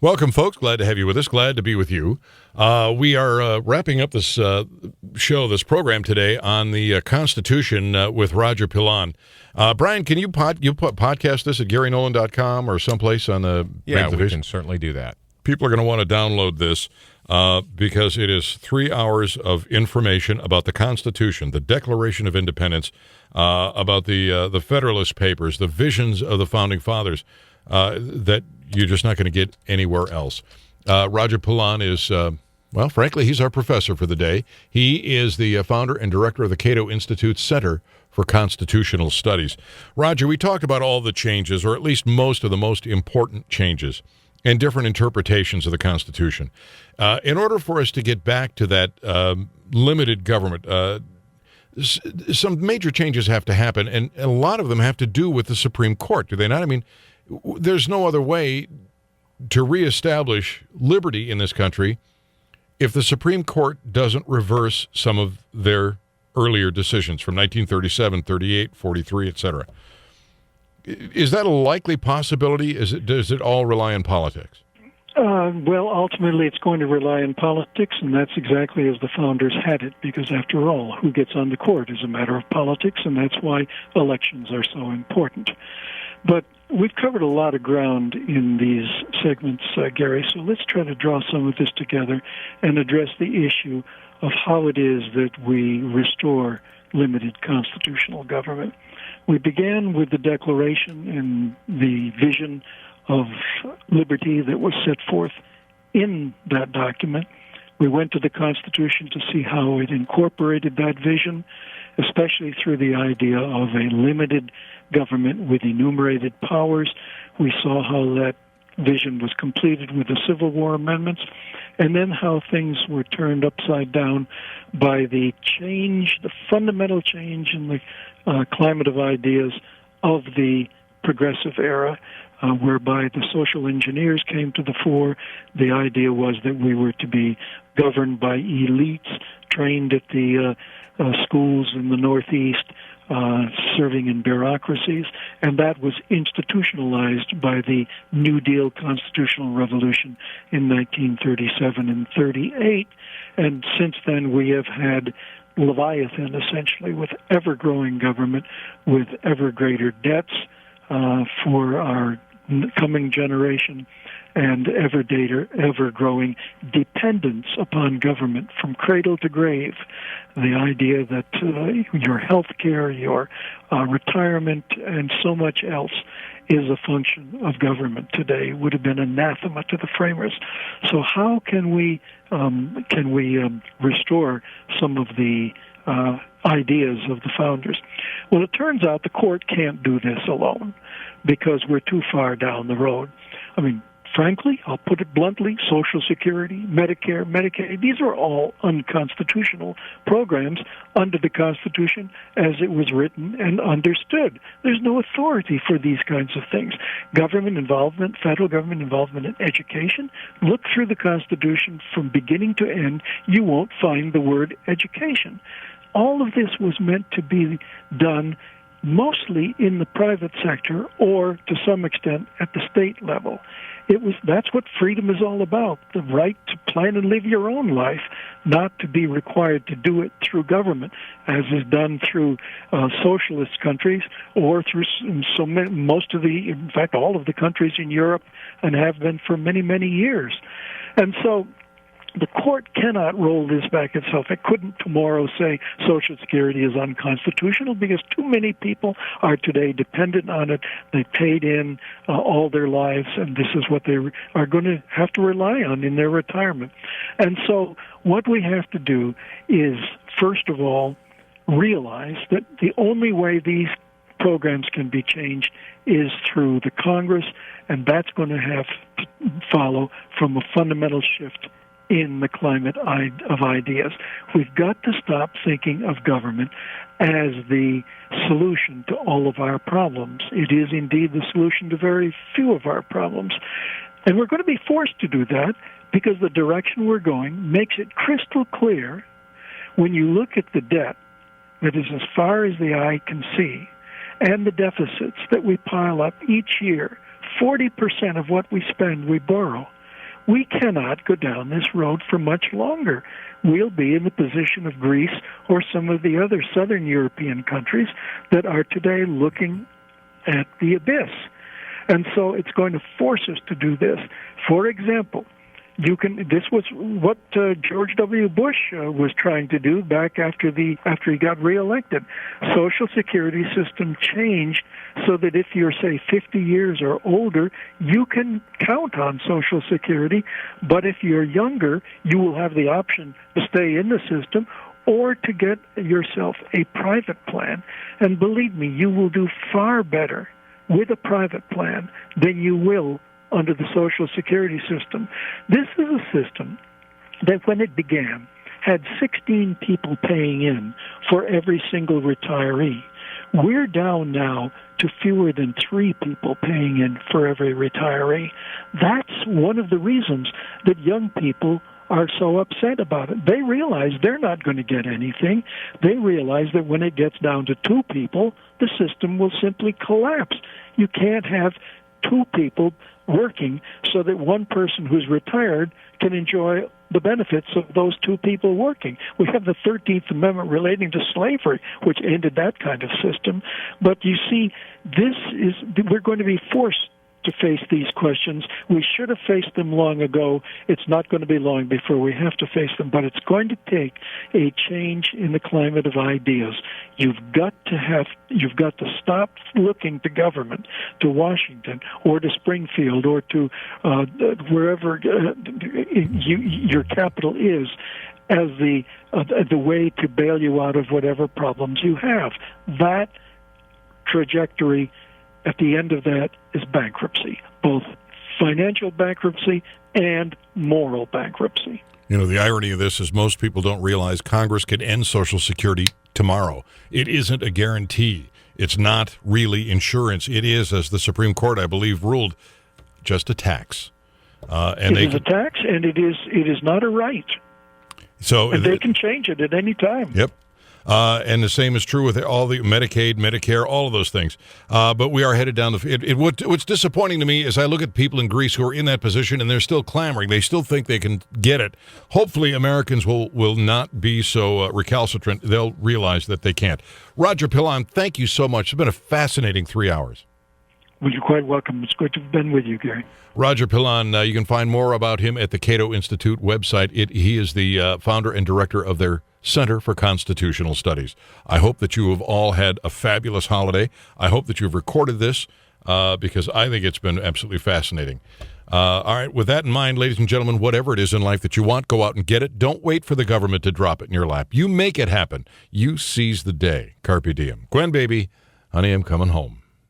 Welcome, folks. Glad to have you with us. Glad to be with you. We are wrapping up this this program today on the Constitution with Roger Pilon. Brian, can you podcast this at GaryNolan.com or someplace on the... Yeah, we can certainly do that. People are going to want to download this because it is 3 hours of information about the Constitution, the Declaration of Independence, about the Federalist Papers, the visions of the Founding Fathers, that you're just not going to get anywhere else. Roger Pilon is, frankly, he's our professor for the day. He is the founder and director of the Cato Institute Center for Constitutional Studies. Roger, we talked about all the changes, or at least most of the most important changes, and different interpretations of the Constitution. In order for us to get back to that limited government, some major changes have to happen, and a lot of them have to do with the Supreme Court, do they not? I mean, there's no other way to reestablish liberty in this country if the Supreme Court doesn't reverse some of their earlier decisions from 1937, 38, 43, etc. Is that a likely possibility? Does it all rely on politics? Well, ultimately, it's going to rely on politics, and that's exactly as the founders had it, because after all, who gets on the court is a matter of politics, and that's why elections are so important. But we've covered a lot of ground in these segments, Gary, so let's try to draw some of this together and address the issue of how it is that we restore limited constitutional government. We began with the Declaration and the vision of liberty that was set forth in that document. We went to the Constitution to see how it incorporated that vision, especially through the idea of a limited government with enumerated powers. We saw how that vision was completed with the Civil War amendments, and then how things were turned upside down by the fundamental change in the climate of ideas of the progressive era, whereby the social engineers came to the fore. The idea was that we were to be governed by elites trained at the schools in the Northeast, serving in bureaucracies, and that was institutionalized by the New Deal constitutional revolution in 1937 and 38. And since then, we have had Leviathan, essentially, with ever-growing government, with ever greater debts for our coming generation, and ever-growing dependence upon government from cradle to grave. The idea that your health care, your retirement, and so much else is a function of government today would have been anathema to the framers. So how can we restore some of the ideas of the founders? Well, it turns out the court can't do this alone because we're too far down the road. I mean, frankly, I'll put it bluntly, Social Security, Medicare, Medicaid, these are all unconstitutional programs under the Constitution as it was written and understood. There's no authority for these kinds of things. Government involvement, federal government involvement in education, look through the Constitution from beginning to end, you won't find the word education. All of this was meant to be done mostly in the private sector or to some extent at the state level. That's what freedom is all about, the right to plan and live your own life, not to be required to do it through government, as is done through socialist countries or through in fact, all of the countries in Europe, and have been for many, many years. And so the court cannot roll this back itself. It couldn't tomorrow say Social Security is unconstitutional because too many people are today dependent on it. They paid in all their lives, and this is what they are going to have to rely on in their retirement. And so what we have to do is, first of all, realize that the only way these programs can be changed is through the Congress, and that's going to have to follow from a fundamental shift in the climate of ideas. We've got to stop thinking of government as the solution to all of our problems. It is indeed the solution to very few of our problems. And we're going to be forced to do that because the direction we're going makes it crystal clear when you look at the debt that is as far as the eye can see and the deficits that we pile up each year. 40% of what we spend, we borrow. We cannot go down this road for much longer. We'll be in the position of Greece or some of the other southern European countries that are today looking at the abyss. And so it's going to force us to do this. For example, this was what George W. Bush was trying to do back after he got reelected. Social Security system changed so that if you're, say, 50 years or older, you can count on Social Security, but if you're younger, you will have the option to stay in the system or to get yourself a private plan. And believe me, you will do far better with a private plan than you will under the Social Security system. This is a system that, when it began, had 16 people paying in for every single retiree. We're down now to fewer than 3 people paying in for every retiree. That's one of the reasons that young people are so upset about it. They realize they're not going to get anything. They realize that when it gets down to 2 people, the system will simply collapse. You can't have 2 people working so that one person who's retired can enjoy the benefits of those 2 people working. We have the 13th Amendment relating to slavery, which ended that kind of system. But you see, we're going to be forced to face these questions. We should have faced them long ago. It's not going to be long before we have to face them, but it's going to take a change in the climate of ideas. You've got to stop looking to government, to Washington, or to Springfield, or to wherever your capital is, as the way to bail you out of whatever problems you have. That trajectory, at the end of that, is bankruptcy, both financial bankruptcy and moral bankruptcy. You know, the irony of this is most people don't realize Congress can end Social Security tomorrow. It isn't a guarantee. It's not really insurance. It is, as the Supreme Court, I believe, ruled, just a tax. It is a tax, and it is not a right. So and they can change it at any time. Yep. And the same is true with all the Medicaid, Medicare, all of those things. But we are headed down what's disappointing to me is I look at people in Greece who are in that position and they're still clamoring. They still think they can get it. Hopefully Americans will not be so recalcitrant. They'll realize that they can't. Roger Pilon, thank you so much. It's been a fascinating 3 hours. Well, you're quite welcome. It's good to have been with you, Gary. Roger Pilon, you can find more about him at the Cato Institute website. He is the founder and director of their Center for Constitutional Studies. I hope that you have all had a fabulous holiday. I hope that you've recorded this because I think it's been absolutely fascinating. All right, with that in mind, ladies and gentlemen, whatever it is in life that you want, go out and get it. Don't wait for the government to drop it in your lap. You make it happen. You seize the day. Carpe diem. Gwen, baby, honey, I'm coming home.